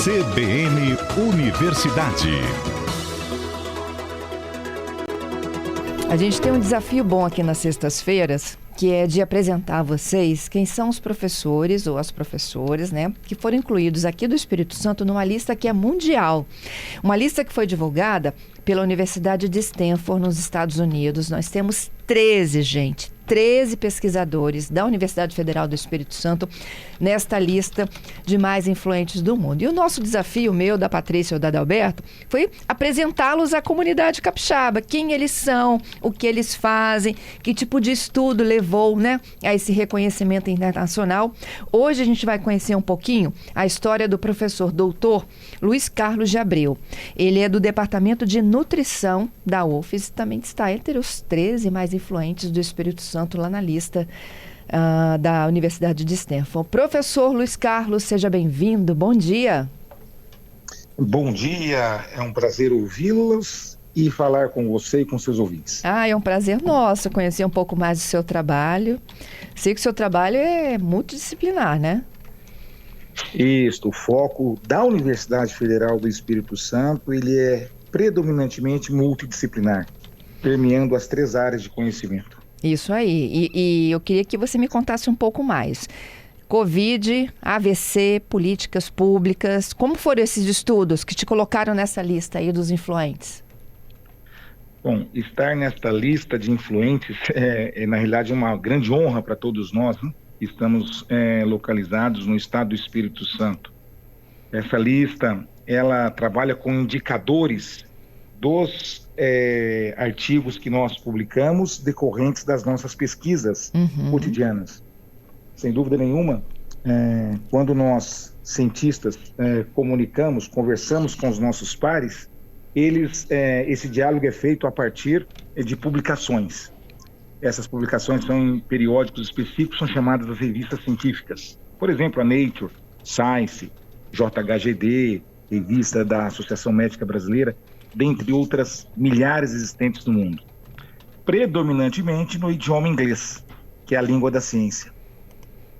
CBN Universidade. A gente tem um desafio bom aqui nas sextas-feiras, que é de apresentar a vocês quem são os professores ou as professoras, né, que foram incluídos aqui do Espírito Santo numa lista que é mundial. Uma lista que foi divulgada pela Universidade de Stanford, nos Estados Unidos. Nós temos 13 pesquisadores da Universidade Federal do Espírito Santo nesta lista de mais influentes do mundo. E o nosso desafio, meu, da Patrícia ou da Adalberto, foi apresentá-los à comunidade capixaba, quem eles são, o que eles fazem, que tipo de estudo levou, né, a esse reconhecimento internacional. Hoje a gente vai conhecer um pouquinho a história do professor doutor Luiz Carlos de Abreu. Ele é do Departamento de Nutrição da UFES e também está entre os 13 mais influentes do Espírito Santo lá na lista da Universidade de Stanford. Professor Luiz Carlos, seja bem-vindo. Bom dia. Bom dia, é um prazer ouvi-los e falar com você e com seus ouvintes. É um prazer nosso conhecer um pouco mais do seu trabalho. Sei que o seu trabalho é multidisciplinar, né? Isso, o foco da Universidade Federal do Espírito Santo, ele é predominantemente multidisciplinar, permeando as 3 áreas de conhecimento. Isso aí, e eu queria que você me contasse um pouco mais. Covid, AVC, políticas públicas, como foram esses estudos que te colocaram nessa lista aí dos influentes? Bom, estar nesta lista de influentes é na realidade uma grande honra para todos nós, né? Estamos localizados no estado do Espírito Santo. Essa lista, ela trabalha com indicadores dos artigos que nós publicamos decorrentes das nossas pesquisas cotidianas. Sem dúvida nenhuma, quando nós, cientistas, conversamos com os nossos pares, esse diálogo é feito a partir de publicações. Essas publicações são em periódicos específicos, são chamadas as revistas científicas. Por exemplo, a Nature, Science, JHGD, revista da Associação Médica Brasileira, dentre outras milhares existentes no mundo. Predominantemente no idioma inglês, que é a língua da ciência.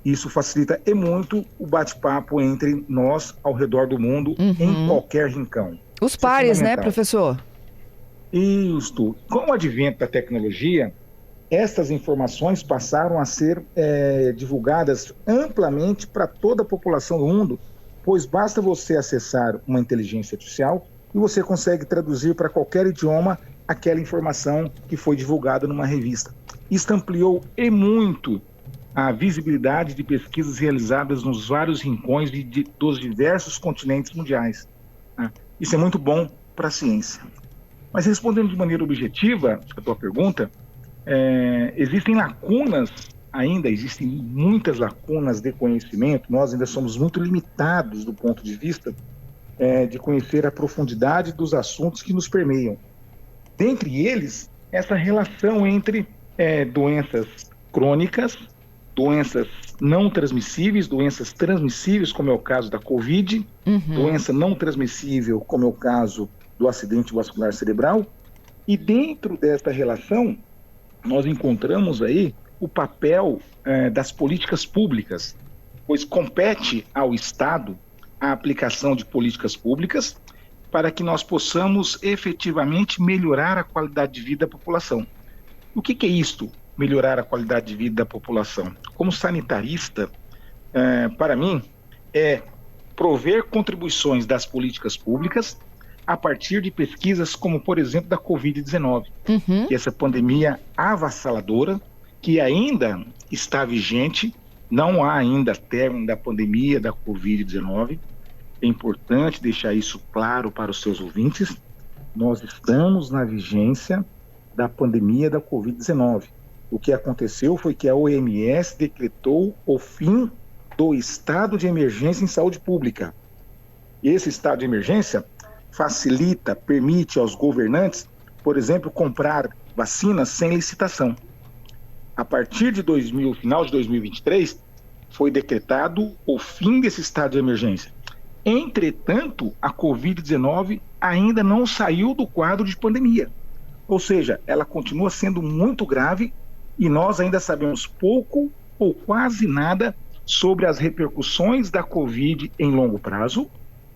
Isso facilita e muito o bate-papo entre nós ao redor do mundo, em qualquer rincão. Os pares, né, professor? Isso. Com o advento da tecnologia, estas informações passaram a ser divulgadas amplamente para toda a população do mundo, pois basta você acessar uma inteligência artificial e você consegue traduzir para qualquer idioma aquela informação que foi divulgada numa revista. Isso ampliou e muito a visibilidade de pesquisas realizadas nos vários rincões dos diversos continentes mundiais. Isso é muito bom para a ciência. Mas respondendo de maneira objetiva a tua pergunta, existem muitas lacunas de conhecimento. Nós ainda somos muito limitados do ponto de vista de conhecer a profundidade dos assuntos que nos permeiam. Dentre eles, essa relação entre doenças crônicas, doenças não transmissíveis, doenças transmissíveis, como é o caso da Covid, doença não transmissível, como é o caso do acidente vascular cerebral. E dentro desta relação, nós encontramos aí o papel das políticas públicas, pois compete ao Estado a aplicação de políticas públicas para que nós possamos efetivamente melhorar a qualidade de vida da população. O que é isto, melhorar a qualidade de vida da população? Como sanitarista, para mim, é prover contribuições das políticas públicas a partir de pesquisas como, por exemplo, da Covid-19, que é essa pandemia avassaladora, que ainda está vigente, não há ainda término da pandemia da Covid-19. É importante deixar isso claro para os seus ouvintes. Nós estamos na vigência da pandemia da Covid-19. O que aconteceu foi que a OMS decretou o fim do estado de emergência em saúde pública. E esse estado de emergência permite aos governantes, por exemplo, comprar vacinas sem licitação. A partir de final de 2023, foi decretado o fim desse estado de emergência. Entretanto, a Covid-19 ainda não saiu do quadro de pandemia. Ou seja, ela continua sendo muito grave e nós ainda sabemos pouco ou quase nada sobre as repercussões da Covid em longo prazo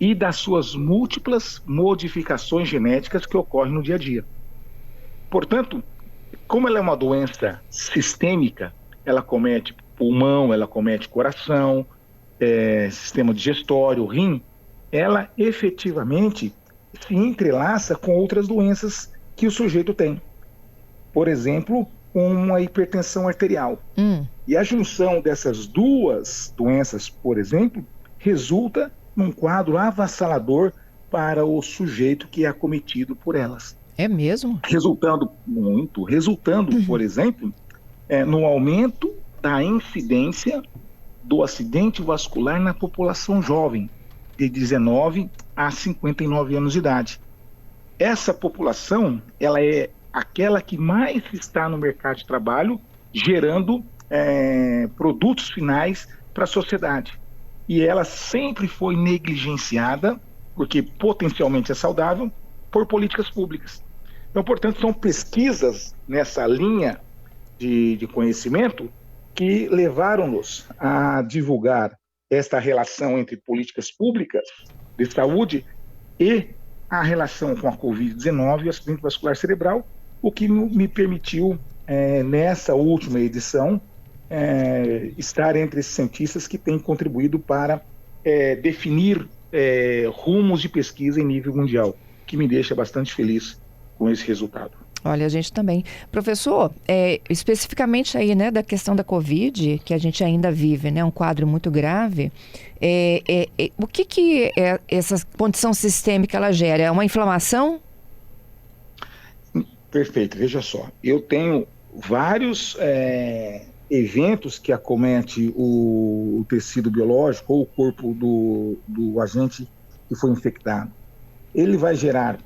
e das suas múltiplas modificações genéticas que ocorrem no dia a dia. Portanto, como ela é uma doença sistêmica, ela comete pulmão, ela comete coração, sistema digestório, rim, ela efetivamente se entrelaça com outras doenças que o sujeito tem. Por exemplo, uma hipertensão arterial. E a junção dessas duas doenças, por exemplo, resulta num quadro avassalador para o sujeito que é acometido por elas. É mesmo? Resultando, por exemplo, no aumento da incidência do acidente vascular na população jovem, de 19 a 59 anos de idade. Essa população, ela é aquela que mais está no mercado de trabalho, gerando produtos finais para a sociedade. E ela sempre foi negligenciada, porque potencialmente é saudável, por políticas públicas. Então, portanto, são pesquisas nessa linha de conhecimento que levaram-nos a divulgar esta relação entre políticas públicas de saúde e a relação com a Covid-19 e o acidente vascular cerebral, o que me permitiu, nessa última edição, estar entre esses cientistas que têm contribuído para definir rumos de pesquisa em nível mundial, que me deixa bastante feliz com esse resultado. Olha, a gente também. Professor, especificamente aí, né, da questão da Covid, que a gente ainda vive, né, um quadro muito grave, o que essa condição sistêmica ela gera? É uma inflamação? Perfeito, veja só. Eu tenho vários eventos que acometem o tecido biológico ou o corpo do agente que foi infectado. Ele vai gerar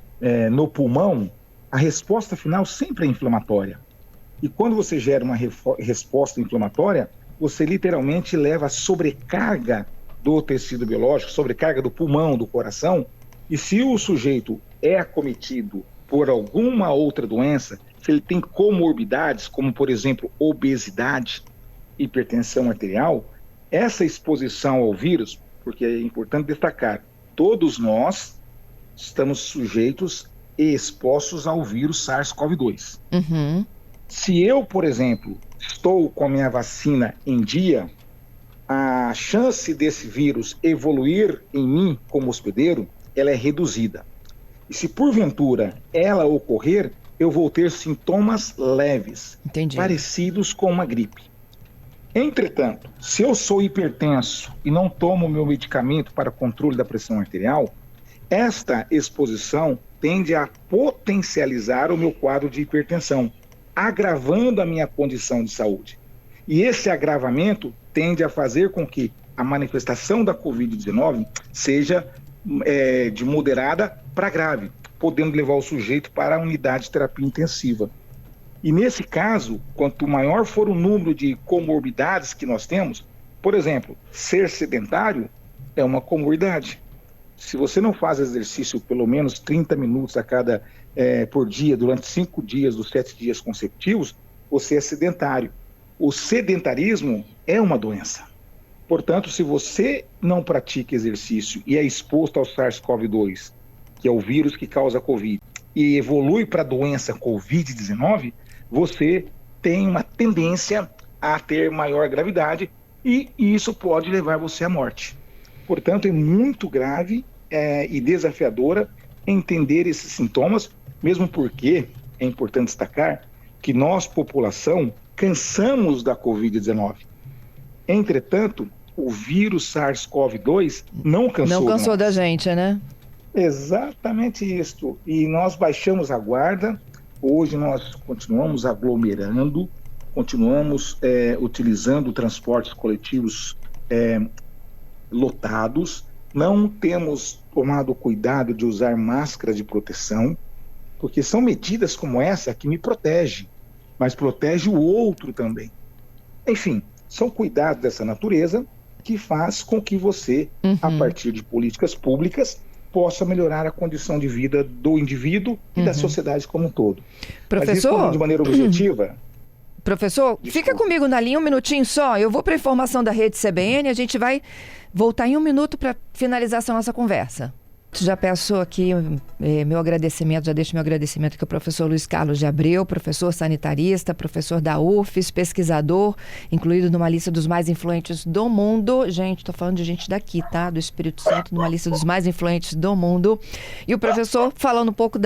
no pulmão, a resposta final sempre é inflamatória. E quando você gera uma resposta inflamatória, você literalmente leva a sobrecarga do tecido biológico, sobrecarga do pulmão, do coração, e se o sujeito é acometido por alguma outra doença, se ele tem comorbidades, como por exemplo obesidade, hipertensão arterial, essa exposição ao vírus, porque é importante destacar, todos nós estamos sujeitos e expostos ao vírus SARS-CoV-2. Uhum. Se eu, por exemplo, estou com a minha vacina em dia, a chance desse vírus evoluir em mim como hospedeiro, ela é reduzida. E se porventura ela ocorrer, eu vou ter sintomas leves, Entendi. parecidos com uma gripe. Entretanto, se eu sou hipertenso e não tomo meu medicamento para controle da pressão arterial, esta exposição tende a potencializar o meu quadro de hipertensão, agravando a minha condição de saúde. E esse agravamento tende a fazer com que a manifestação da Covid-19 seja de moderada para grave, podendo levar o sujeito para a unidade de terapia intensiva. E nesse caso, quanto maior for o número de comorbidades que nós temos, por exemplo, ser sedentário é uma comorbidade. Se você não faz exercício pelo menos 30 minutos por dia, durante 5 dias dos 7 dias consecutivos, você é sedentário. O sedentarismo é uma doença. Portanto, se você não pratica exercício e é exposto ao SARS-CoV-2, que é o vírus que causa a Covid, e evolui para a doença Covid-19, você tem uma tendência a ter maior gravidade e isso pode levar você à morte. Portanto, é muito grave e desafiadora entender esses sintomas, mesmo porque é importante destacar que nós, população, cansamos da Covid-19. Entretanto, o vírus SARS-CoV-2 não cansou da gente, né? Exatamente isso. E nós baixamos a guarda. Hoje nós continuamos aglomerando, continuamos utilizando transportes coletivos lotados, não temos tomado cuidado de usar máscara de proteção, porque são medidas como essa que me protegem, mas protege o outro também. Enfim, são cuidados dessa natureza que faz com que você, a partir de políticas públicas, possa melhorar a condição de vida do indivíduo e da sociedade como um todo. Professor? Mas isso, de maneira objetiva, Professor, fica comigo na linha um minutinho só. Eu vou para a informação da Rede CBN, a gente vai voltar em um minuto para finalizar essa nossa conversa. Já peço aqui meu agradecimento, já deixo meu agradecimento aqui ao professor Luiz Carlos de Abreu, professor sanitarista, professor da UFES, pesquisador, incluído numa lista dos mais influentes do mundo. Gente, estou falando de gente daqui, tá? Do Espírito Santo, numa lista dos mais influentes do mundo. E o professor falando um pouco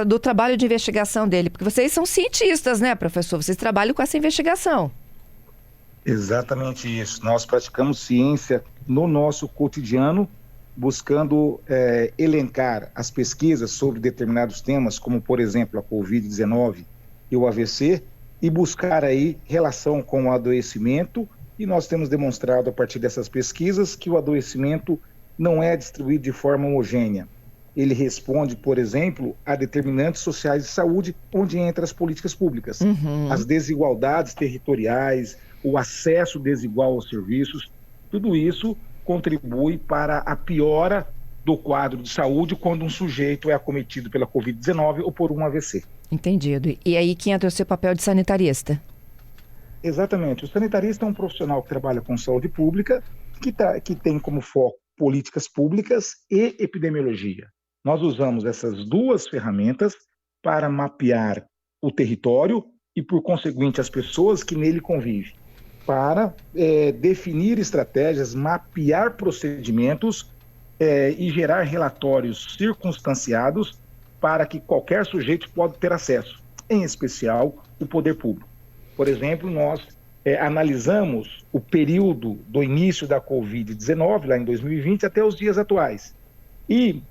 do trabalho de investigação dele, porque vocês são cientistas, né, professor? Vocês trabalham com essa investigação. Exatamente isso. Nós praticamos ciência no nosso cotidiano, buscando elencar as pesquisas sobre determinados temas, como, por exemplo, a Covid-19 e o AVC, e buscar aí relação com o adoecimento. E nós temos demonstrado, a partir dessas pesquisas, que o adoecimento não é distribuído de forma homogênea. Ele responde, por exemplo, a determinantes sociais de saúde, onde entram as políticas públicas. As desigualdades territoriais, o acesso desigual aos serviços, tudo isso contribui para a piora do quadro de saúde quando um sujeito é acometido pela Covid-19 ou por um AVC. Entendido. E aí que entra o seu papel de sanitarista? Exatamente. O sanitarista é um profissional que trabalha com saúde pública, que tem como foco políticas públicas e epidemiologia. Nós usamos essas duas ferramentas para mapear o território e, por conseguinte, as pessoas que nele convivem, para definir estratégias, mapear procedimentos e gerar relatórios circunstanciados para que qualquer sujeito possa ter acesso, em especial o poder público. Por exemplo, nós analisamos o período do início da Covid-19, lá em 2020, até os dias atuais, e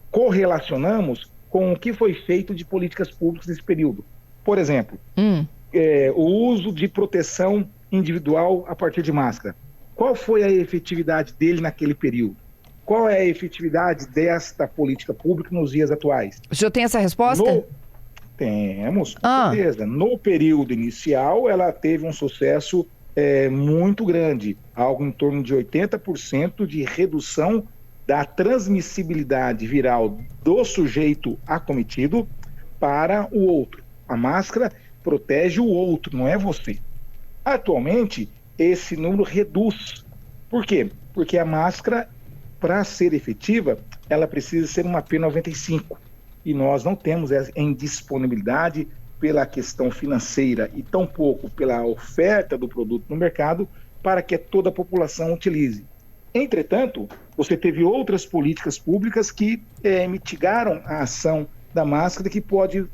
correlacionamos com o que foi feito de políticas públicas nesse período. Por exemplo, o uso de proteção individual a partir de máscara. Qual foi a efetividade dele naquele período? Qual é a efetividade desta política pública nos dias atuais? O senhor tem essa resposta? Temos, com certeza. No período inicial, ela teve um sucesso muito grande, algo em torno de 80% de redução da transmissibilidade viral do sujeito acometido para o outro. A máscara protege o outro, não é você. Atualmente, esse número reduz. Por quê? Porque a máscara, para ser efetiva, ela precisa ser uma P95. E nós não temos essa em disponibilidade pela questão financeira e tampouco pela oferta do produto no mercado para que toda a população utilize. Entretanto, você teve outras políticas públicas que mitigaram a ação da máscara, que pode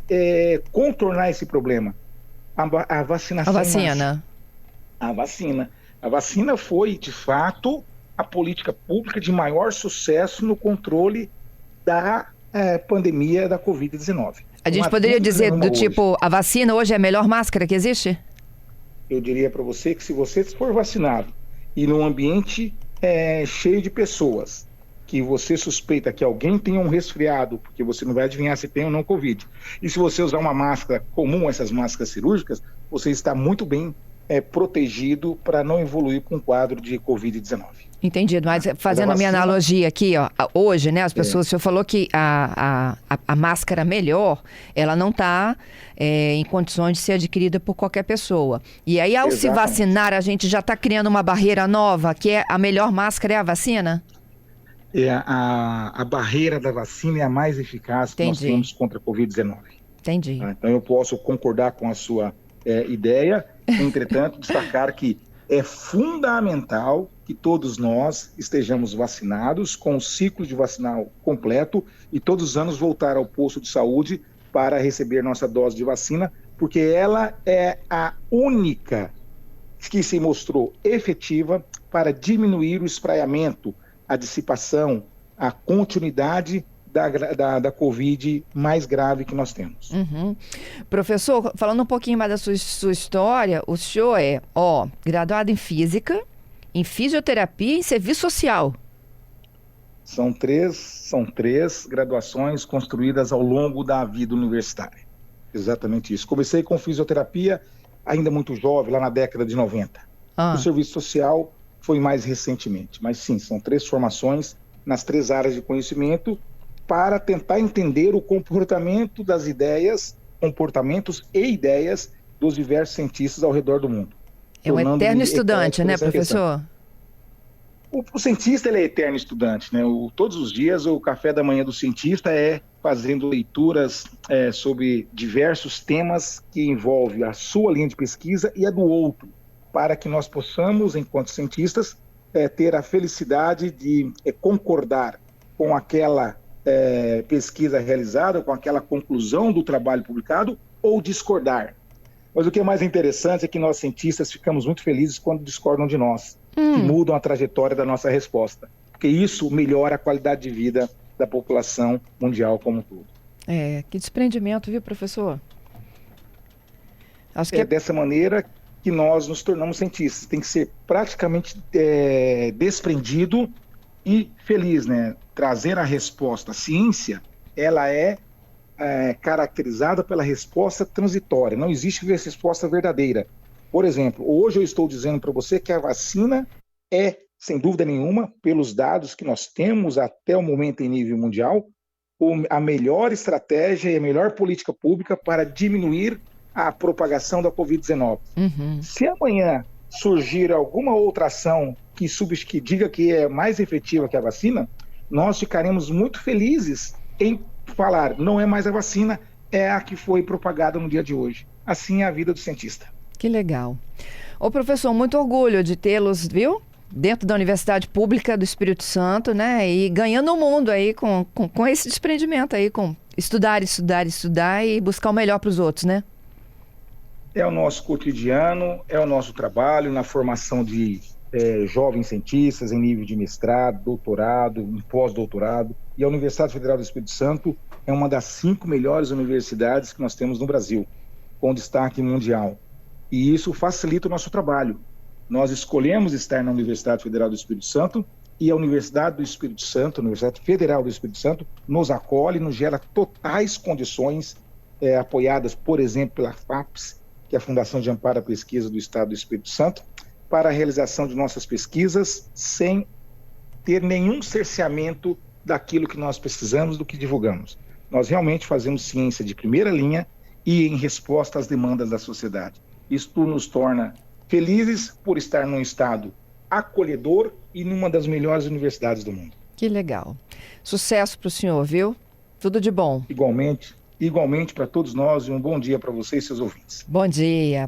contornar esse problema. A vacinação. A vacina. A vacina foi, de fato, a política pública de maior sucesso no controle da pandemia da Covid-19. A gente poderia dizer do tipo, a vacina hoje é a melhor máscara que existe? Eu diria para você que se você for vacinado e num ambiente cheio de pessoas, que você suspeita que alguém tenha um resfriado, porque você não vai adivinhar se tem ou não Covid. E se você usar uma máscara comum, essas máscaras cirúrgicas, você está muito bem protegido para não evoluir com um quadro de Covid-19. Entendido, mas fazendo a minha analogia aqui, ó, hoje, né, as pessoas, o senhor falou que a máscara melhor, ela não está em condições de ser adquirida por qualquer pessoa. E aí, ao se vacinar, a gente já está criando uma barreira nova, que é a melhor máscara é a vacina? A barreira da vacina é a mais eficaz que nós temos contra a Covid-19. Entendi. Então eu posso concordar com a sua ideia, entretanto, destacar que é fundamental que todos nós estejamos vacinados, com o ciclo de vacinal completo, e todos os anos voltar ao posto de saúde para receber nossa dose de vacina, porque ela é a única que se mostrou efetiva para diminuir o espraiamento, a dissipação, a continuidade da Covid mais grave que nós temos. Professor, falando um pouquinho mais da sua história, o senhor é graduado em Física, em Fisioterapia e em Serviço Social. São três graduações construídas ao longo da vida universitária. Exatamente isso. Comecei com fisioterapia ainda muito jovem, lá na década de 90. O Serviço Social foi mais recentemente. Mas sim, são 3 formações nas 3 áreas de conhecimento para tentar entender o comportamento das ideias, comportamentos e ideias dos diversos cientistas ao redor do mundo. É um eterno estudante, né, essa questão. professor? O cientista ele é eterno estudante, né? Todos os dias o café da manhã do cientista é fazendo leituras sobre diversos temas que envolvem a sua linha de pesquisa e a do outro, para que nós possamos, enquanto cientistas, ter a felicidade de concordar com aquela pesquisa realizada, com aquela conclusão do trabalho publicado, ou discordar. Mas o que é mais interessante é que nós cientistas ficamos muito felizes quando discordam de nós, que mudam a trajetória da nossa resposta, porque isso melhora a qualidade de vida da população mundial como um todo. Que desprendimento, viu, professor? Acho que dessa maneira que nós nos tornamos cientistas. Tem que ser praticamente desprendido e feliz, né? Trazer a resposta. A ciência, ela é caracterizada pela resposta transitória. Não existe resposta verdadeira. Por exemplo, hoje eu estou dizendo para você que a vacina é, sem dúvida nenhuma, pelos dados que nós temos até o momento em nível mundial, a melhor estratégia e a melhor política pública para diminuir a propagação da Covid-19. Se amanhã surgir alguma outra ação que diga que é mais efetiva que a vacina, nós ficaremos muito felizes em falar, não é mais a vacina, é a que foi propagada no dia de hoje. Assim é a vida do cientista. Que legal. Ô, professor, muito orgulho de tê-los, viu? Dentro da Universidade Pública do Espírito Santo, né? E ganhando o mundo aí com esse desprendimento aí, com estudar e buscar o melhor para os outros, né? É o nosso cotidiano, é o nosso trabalho na formação de jovens cientistas em nível de mestrado, doutorado, em pós-doutorado. E a Universidade Federal do Espírito Santo é uma das 5 melhores universidades que nós temos no Brasil, com destaque mundial. E isso facilita o nosso trabalho. Nós escolhemos estar na Universidade Federal do Espírito Santo e a Universidade do Espírito Santo, a Universidade Federal do Espírito Santo, nos acolhe, nos gera totais condições, apoiadas, por exemplo, pela FAPES, que é a Fundação de Amparo à Pesquisa do Estado do Espírito Santo, para a realização de nossas pesquisas sem ter nenhum cerceamento daquilo que nós pesquisamos, do que divulgamos. Nós realmente fazemos ciência de primeira linha e em resposta às demandas da sociedade. Isto nos torna felizes por estar num estado acolhedor e numa das melhores universidades do mundo. Que legal. Sucesso para o senhor, viu? Tudo de bom. Igualmente para todos nós e um bom dia para vocês e seus ouvintes. Bom dia.